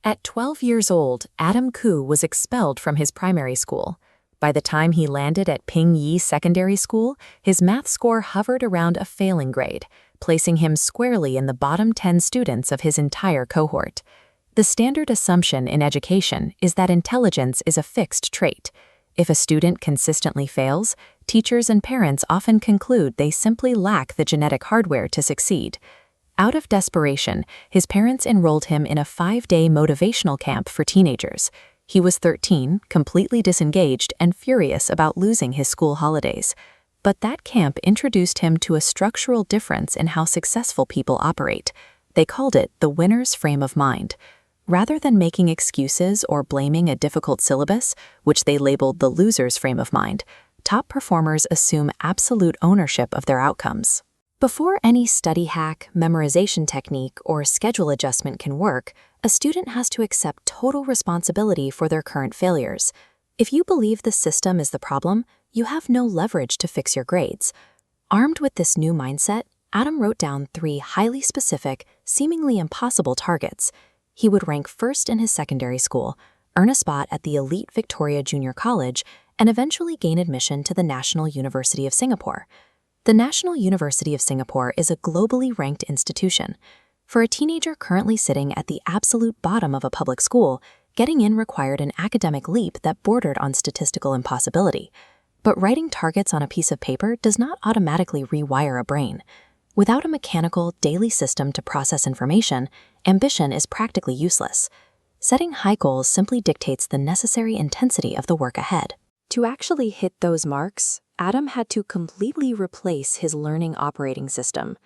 At 12 years old, Adam Koo was expelled from his primary school. By the time he landed at Ping Yi Secondary School, his math score hovered around a failing grade, placing him squarely in the bottom 10 students of his entire cohort. The standard assumption in education is that intelligence is a fixed trait. If a student consistently fails, teachers and parents often conclude they simply lack the genetic hardware to succeed. Out of desperation, his parents enrolled him in a 5-day motivational camp for teenagers. He was 13, completely disengaged, and furious about losing his school holidays. But that camp introduced him to a structural difference in how successful people operate. They called it the winner's frame of mind. Rather than making excuses or blaming a difficult syllabus, which they labeled the loser's frame of mind, top performers assume absolute ownership of their outcomes. Before any study hack, memorization technique, or schedule adjustment can work, a student has to accept total responsibility for their current failures. If you believe the system is the problem, you have no leverage to fix your grades. Armed with this new mindset, Adam wrote down 3 highly specific, seemingly impossible targets. He would rank first in his secondary school, earn a spot at the elite Victoria Junior College, and eventually gain admission to the National University of Singapore. The National University of Singapore is a globally ranked institution. For a teenager currently sitting at the absolute bottom of a public school, getting in required an academic leap that bordered on statistical impossibility. But writing targets on a piece of paper does not automatically rewire a brain. Without a mechanical, daily system to process information, ambition is practically useless. Setting high goals simply dictates the necessary intensity of the work ahead. To actually hit those marks, Adam had to completely replace his learning operating system.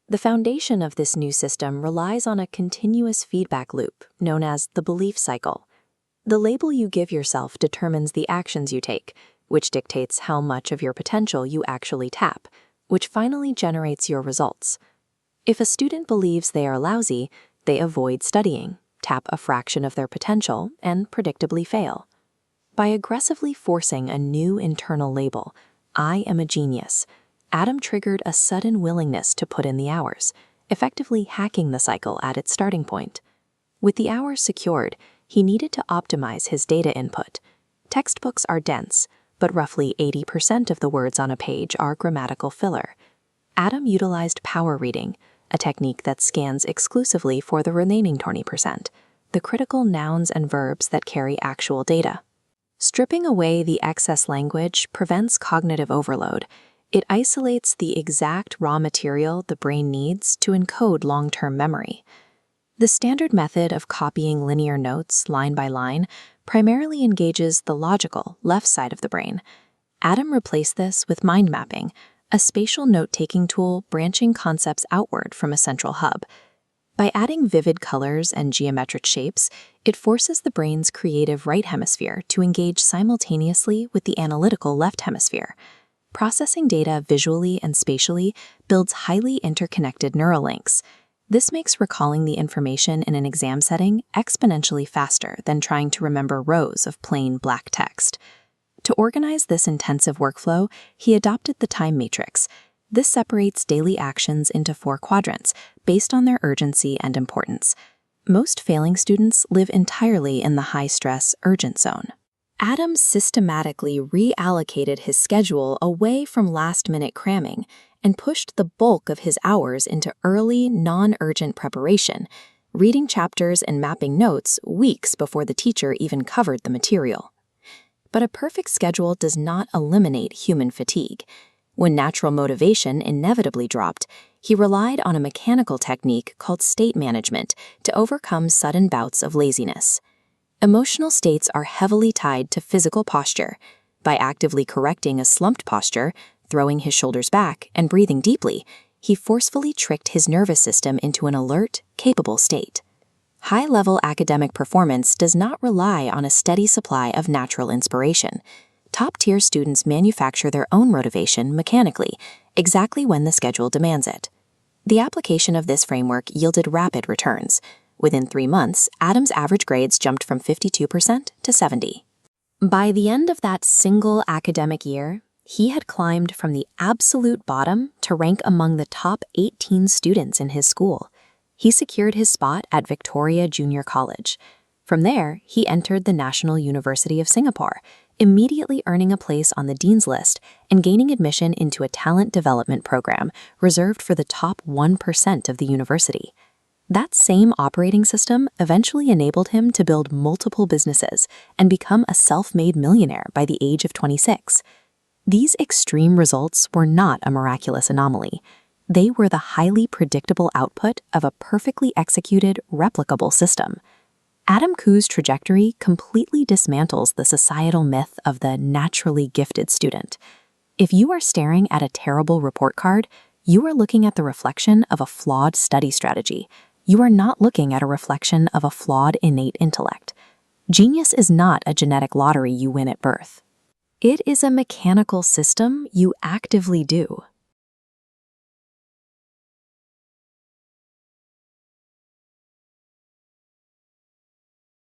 The foundation of this new system relies on a continuous feedback loop known as the belief cycle. The label you give yourself determines the actions you take, which dictates how much of your potential you actually tap, which finally generates your results. If a student believes they are lousy, they avoid studying, tap a fraction of their potential, and predictably fail. By aggressively forcing a new internal label, I am a genius, Adam triggered a sudden willingness to put in the hours, effectively hacking the cycle at its starting point. With the hours secured, he needed to optimize his data input. Textbooks are dense, but roughly 80% of the words on a page are grammatical filler. Adam utilized power reading, a technique that scans exclusively for the remaining 20%, the critical nouns and verbs that carry actual data. Stripping away the excess language prevents cognitive overload. It isolates the exact raw material the brain needs to encode long-term memory. The standard method of copying linear notes line by line primarily engages the logical left side of the brain. Adam replaced this with mind mapping, a spatial note-taking tool branching concepts outward from a central hub. By adding vivid colors and geometric shapes, it forces the brain's creative right hemisphere to engage simultaneously with the analytical left hemisphere. Processing data visually and spatially builds highly interconnected neural links. This makes recalling the information in an exam setting exponentially faster than trying to remember rows of plain black text. To organize this intensive workflow, he adopted the time matrix. This separates daily actions into 4 quadrants based on their urgency and importance. Most failing students live entirely in the high-stress, urgent zone. Adam systematically reallocated his schedule away from last-minute cramming and pushed the bulk of his hours into early, non-urgent preparation, reading chapters and mapping notes weeks before the teacher even covered the material. But a perfect schedule does not eliminate human fatigue. When natural motivation inevitably dropped, he relied on a mechanical technique called state management to overcome sudden bouts of laziness. Emotional states are heavily tied to physical posture. By actively correcting a slumped posture, throwing his shoulders back, and breathing deeply, he forcefully tricked his nervous system into an alert, capable state. High-level academic performance does not rely on a steady supply of natural inspiration. Top-tier students manufacture their own motivation mechanically, exactly when the schedule demands it. The application of this framework yielded rapid returns. Within 3 months, Adam's average grades jumped from 52% to 70%. By the end of that single academic year, he had climbed from the absolute bottom to rank among the top 18 students in his school. He secured his spot at Victoria Junior College. From there, he entered the National University of Singapore, immediately earning a place on the dean's list and gaining admission into a talent development program reserved for the top 1% of the university. That same operating system eventually enabled him to build multiple businesses and become a self-made millionaire by the age of 26. These extreme results were not a miraculous anomaly. They were the highly predictable output of a perfectly executed, replicable system. Adam Khoo's trajectory completely dismantles the societal myth of the naturally gifted student. If you are staring at a terrible report card, you are looking at the reflection of a flawed study strategy. You are not looking at a reflection of a flawed innate intellect. Genius is not a genetic lottery you win at birth. It is a mechanical system you actively do.